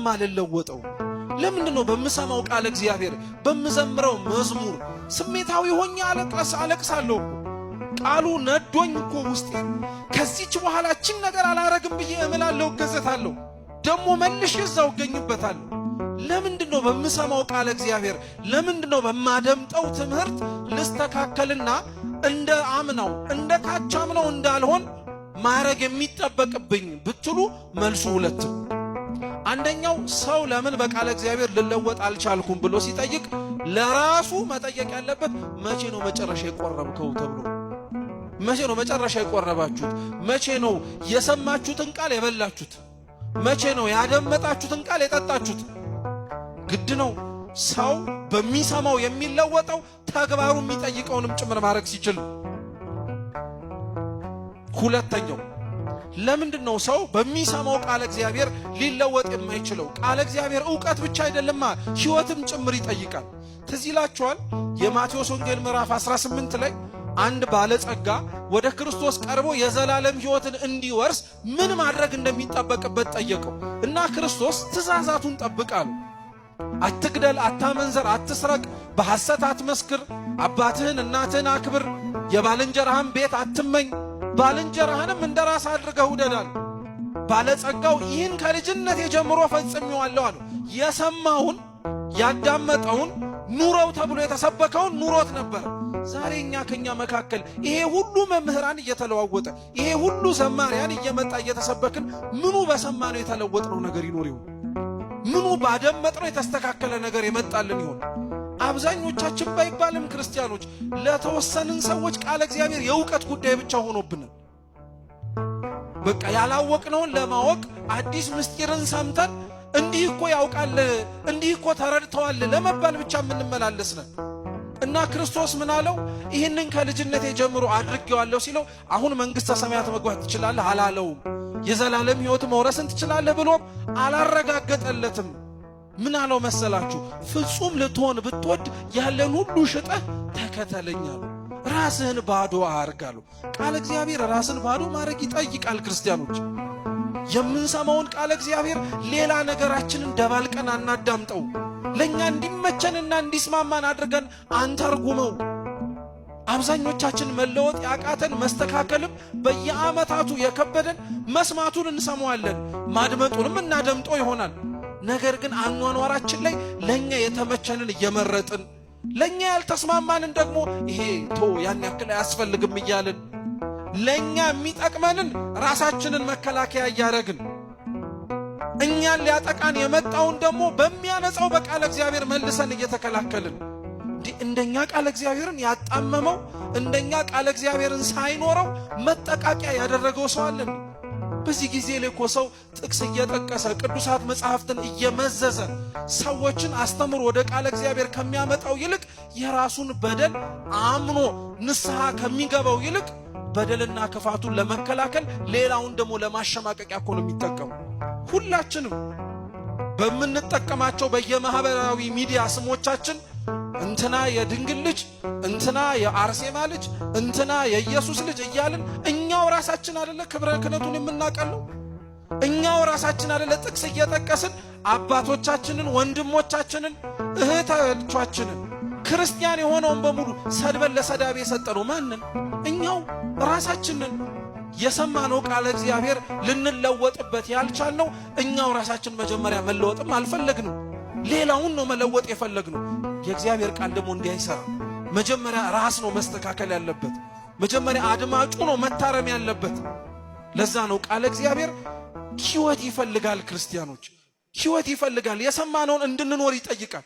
የማልለወጠው? ለምንድነው በመሰማው ቃል እግዚአብሔር በመዘምረው መዝሙር ስሜታዊ ሆኜ አለቅሳለሁ? ቃሉ ነዶኝ እኮ ውስጤ ከዚች በኋላችን ነገር አላረግም ብዬ እምላለሁ፣ ገዘታለሁ፣ ደሞ መልሼ እዛው ገኝበታለሁ። ለምንድነው በመሰማው ቃል እግዚአብሔር ለምንድነው በማደምጠው ትምህርት ልስተካከልና እንደ አምናው እንደ ካቻምናው እንዳልሆን ማረግ የሚጠበቅብኝ ብትሉ መልሱ ሁለት። አንደኛው ሰው ለምን በቃል እግዚአብሔር ልለወጥ አልቻልኩም ብሎ ሲጠይቅ ለራሱ መጠየቅ ያለበት መቼ ነው መጨረሻ የቆረብከው ተብሎ። መቼ ነው መጨረሻ የቆረባችሁት? መቼ ነው የሰማችሁትን ቃል የበላችሁት? መቼ ነው ያደመጣችሁትን ቃል የጠጣችሁት? ግድ ነው ሰው በሚሰማው የሚለወጠው ተግባሩ የሚጠይቀውንም ጭምር ማድረግ ሲችል። ሁለተኛው ለምንድነው ሰው በሚሰማው ቃል እግዚአብሔር ሊለወጥ የማይችለው? ቃል እግዚአብሔር ዕውቀት ብቻ አይደለማ ሕይወትም ጭምር ይጠይቃል። ትዝ ይላችኋል የማቴዎስ ወንጌል ምዕራፍ 18 ላይ አንድ ባለጸጋ ወደ ክርስቶስ ቀርቦ የዘላለም ሕይወትን እንዲወርስ ምን ማድረግ እንደሚጠበቅበት ጠየቀው እና ክርስቶስ ትእዛዛቱን ጠብቃሉ። አትግደል፣ አታመንዘር፣ አትስረቅ፣ በሐሰት አትመስክር፣ አባትህን እናትህን አክብር፣ የባልንጀራህን ቤት አትመኝ፣ ባልንጀራህንም እንደራስ አድርገህ ውደዳል። ባለጸጋው ይህን ከልጅነት ጀምሮ ፈጽሜዋለሁ አለ። የሰማውን ያዳመጠውን ኑሮው ተብሎ የተሰበከውን ኑሮት ነበር። ዛሬ ከኛ መካከል ይሄ ሁሉ መምህራን እየተለዋወጠ ይሄ ሁሉ ዘማሪያን እየመጣ እየተሰበክን ምኑ በሰማነው የተለወጥነው ነገር ይኖር ይሆን? ምኑ ባደመጥነው የተስተካከለ ነገር የመጣልን ይሆን? አብዛኞቻችን ባይባልም ክርስቲያኖች ለተወሰንን ሰዎች ቃል እግዚአብሔር የዕውቀት ጉዳይ ብቻ ሆኖብናል። በቃ ያላወቅነውን ለማወቅ አዲስ ምስጢርን ሰምተን እንዲህ እኮ ያውቃል እንዲህ እኮ ተረድተዋል ለመባል ብቻ የምንመላለስ ነን። እና ክርስቶስ ምን አለው? ይህንን ከልጅነቴ ጀምሮ አድርጌዋለሁ ሲለው አሁን መንግሥተ ሰማያት መግባት ትችላለህ አላለውም። የዘላለም ሕይወት መውረስን ትችላለህ ብሎም አላረጋገጠለትም። ምን አለው መሰላችሁ? ፍጹም ልትሆን ብትወድ ያለን ሁሉ ሽጠህ ተከተለኝ አለው። ራስህን ባዶ አርጋሉ። ቃል እግዚአብሔር ራስን ባዶ ማድረግ ይጠይቃል። ክርስቲያኖች የምንሰማውን ቃል እግዚአብሔር ሌላ ነገራችንን ደባልቀን አናዳምጠው። ለኛ እንዲመቸንና እንዲስማማን አድርገን አንተርጉመው። አብዛኞቻችን መለወጥ ያቃተን መስተካከልም በየዓመታቱ የከበደን መስማቱን እንሰማዋለን፣ ማድመጡንም እናደምጠው ይሆናል። ነገር ግን አኗኗራችን ላይ ለኛ የተመቸንን እየመረጥን ለኛ ያልተስማማንን ደግሞ ይሄ ያን ያክል አያስፈልግም እያልን ለኛ የሚጠቅመንን ራሳችንን መከላከያ እያደረግን እኛን ሊያጠቃን የመጣውን ደግሞ በሚያነጻው በቃል እግዚአብሔር መልሰን እየተከላከልን እንደኛ ቃል እግዚአብሔርን ያጣመመው እንደኛ ቃል እግዚአብሔርን ሳይኖረው መጠቃቂያ ያደረገው ሰው አለ። በዚህ ጊዜ ላይ እኮ ሰው ጥቅስ እየጠቀሰ ቅዱሳት መጻሕፍትን እየመዘዘ ሰዎችን አስተምሮ ወደ ቃል እግዚአብሔር ከሚያመጣው ይልቅ የራሱን በደል አምኖ ንስሐ ከሚገባው ይልቅ በደልና ክፋቱን ለመከላከል ሌላውን ደግሞ ለማሸማቀቂያ እኮ ነው የሚጠቀመው። ሁላችንም በምንጠቀማቸው በየማህበራዊ ሚዲያ ስሞቻችን እንትና የድንግል ልጅ፣ እንትና የአርሴማ ልጅ፣ እንትና የኢየሱስ ልጅ እያልን እኛው ራሳችን አይደለ ክብረ ክህነቱን የምናቀለው? እኛው ራሳችን አይደለ ጥቅስ እየጠቀስን አባቶቻችንን፣ ወንድሞቻችንን፣ እህቶቻችንን ክርስቲያን የሆነውን በሙሉ ሰድበን ለሰዳቢ የሰጠነው ማንን? እኛው ራሳችንን። የሰማነው ቃል እግዚአብሔር ልንለወጥበት ያልቻልነው እኛው ራሳችን መጀመሪያ መለወጥም አልፈለግንም፣ ሌላውን ነው መለወጥ የፈለግነው። የእግዚአብሔር ቃል ደግሞ እንዲህ አይሰራም። መጀመሪያ ራስ ነው መስተካከል ያለበት። መጀመሪያ አድማጩ ነው መታረም ያለበት። ለዛ ነው ቃል እግዚአብሔር ሕይወት ይፈልጋል። ክርስቲያኖች ሕይወት ይፈልጋል። የሰማነውን እንድንኖር ይጠይቃል።